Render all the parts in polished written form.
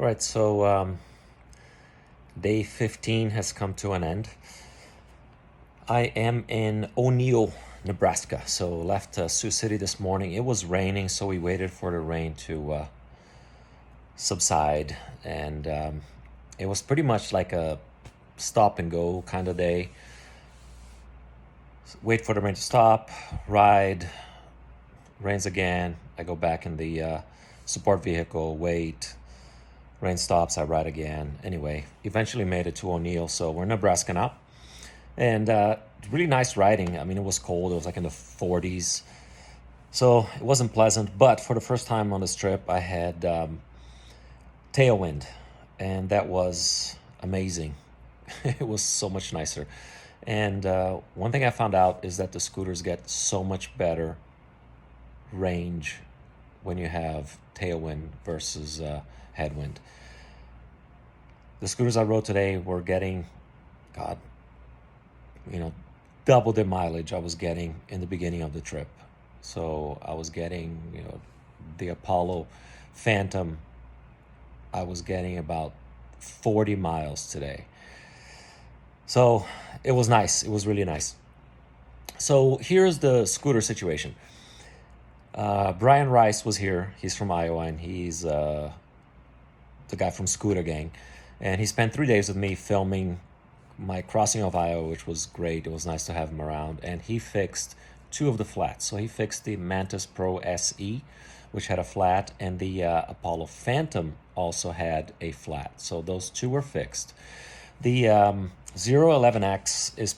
All right, so day 15 has come to an end. I am in O'Neill, Nebraska. So left Sioux City this morning. It was raining, so we waited for the rain to subside, and it was pretty much like a stop and go kind of day. Wait for the rain to stop, ride, rains again. I go back in the support vehicle, wait. Rain stops, I ride again. Anyway, eventually made it to O'Neill, so we're in Nebraska now. And really nice riding. I mean, it was cold. It was like in the 40s. So it wasn't pleasant. But for the first time on this trip, I had tailwind. And that was amazing. It was so much nicer. And one thing I found out is that the scooters get so much better range when you have tailwind versus headwind. The scooters I rode today were getting, God, double the mileage I was getting in the beginning of the trip. So I was getting, the Apollo Phantom, I was getting about 40 miles today. So it was nice. It was really nice. So here's the scooter situation. Brian Rice was here. He's from Iowa, and he's the guy from Scooter Gang. And he spent 3 days with me filming my crossing of Iowa, which was great. It was nice to have him around. And he fixed two of the flats. So he fixed the Mantis Pro SE, which had a flat, and the Apollo Phantom also had a flat. So those two were fixed. The 011X is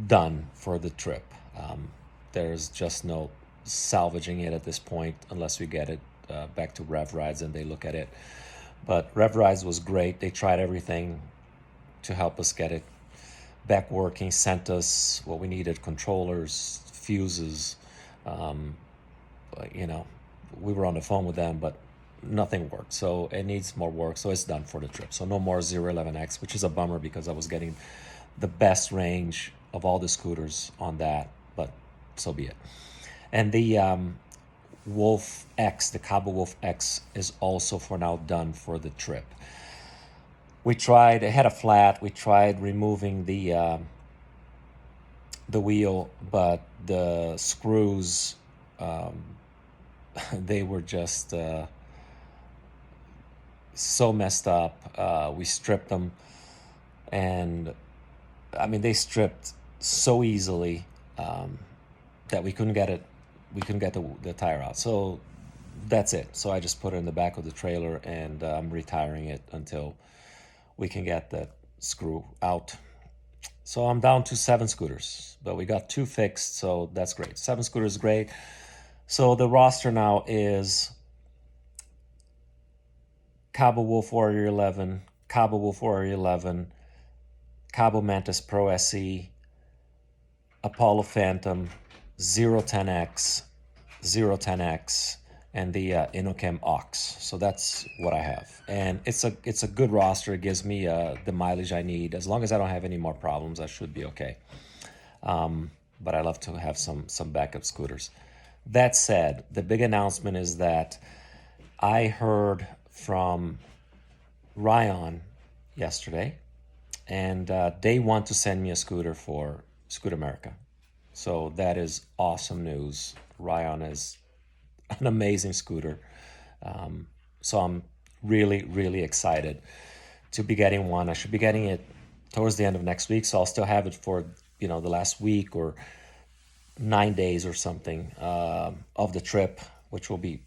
done for the trip. There's just no salvaging it at this point unless we get it back to Rev Rides and they look at it. But Rev Rides was great. They tried everything to help us get it back working, sent us what we needed, controllers, fuses. We were on the phone with them, but nothing worked. So it needs more work. So it's done for the trip. So no more 011X, which is a bummer because I was getting the best range of all the scooters on that, but so be it. And the Wolf X, the Cabo Wolf X, is also for now done for the trip. We tried, it had a flat, we tried removing the wheel, but the screws, they were just so messed up. We stripped them, and I mean, they stripped so easily that we couldn't get the tire out. So that's it. So I just put it in the back of the trailer, and I'm retiring it until we can get that screw out. So I'm down to 7 scooters, but we got 2 fixed, so that's great. 7 scooters is great. So the roster now is Cabo Wolf Warrior 11, Cabo Wolf Warrior 11, Cabo Mantis Pro SE, Apollo Phantom, 010X, 010X, and the Inochem Ox. So that's what I have, and it's a good roster. It gives me the mileage I need. As long as I don't have any more problems, I should be okay. But I love to have some backup scooters. That said, the big announcement is that I heard from RION yesterday, and they want to send me a scooter for Scoot America. So that is awesome news. RION is an amazing scooter. So I'm really, really excited to be getting one. I should be getting it towards the end of next week, so I'll still have it for, the last week or 9 days or something of the trip, which will be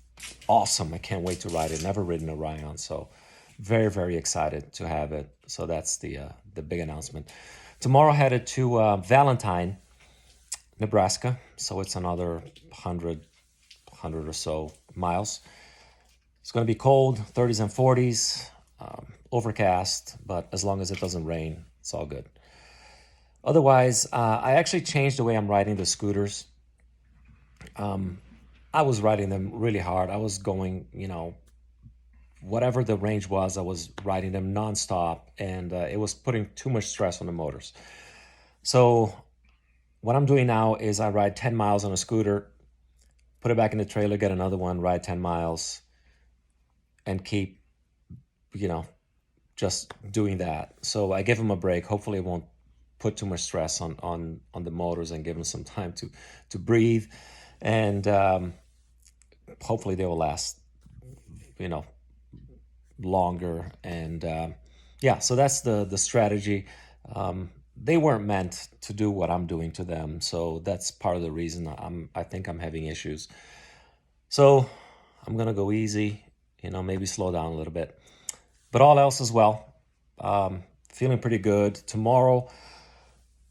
awesome. I can't wait to ride it. Never ridden a RION, so very, very excited to have it. So that's the big announcement. Tomorrow headed to Valentine, Nebraska. So it's another 100 or so miles. It's going to be cold, 30s and 40s, overcast, but as long as it doesn't rain, it's all good. Otherwise, I actually changed the way I'm riding the scooters. I was riding them really hard. I was going, whatever the range was, I was riding them nonstop, and it was putting too much stress on the motors. So what I'm doing now is I ride 10 miles on a scooter, put it back in the trailer, get another one, ride 10 miles, and keep you know, just doing that. So I give them a break. Hopefully it won't put too much stress on the motors, and give them some time to breathe. And hopefully they will last, you know, longer. And yeah, so that's the strategy. They weren't meant to do what I'm doing to them, so that's part of the reason I think I'm having issues. So I'm gonna go easy, maybe slow down a little bit, but all else is well. Feeling pretty good. Tomorrow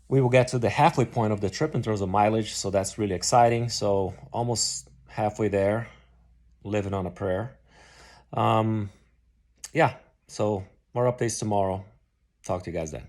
we will get to the halfway point of the trip in terms of mileage, so that's really exciting. So almost halfway there, living on a prayer. Yeah, so more updates tomorrow. Talk to you guys then.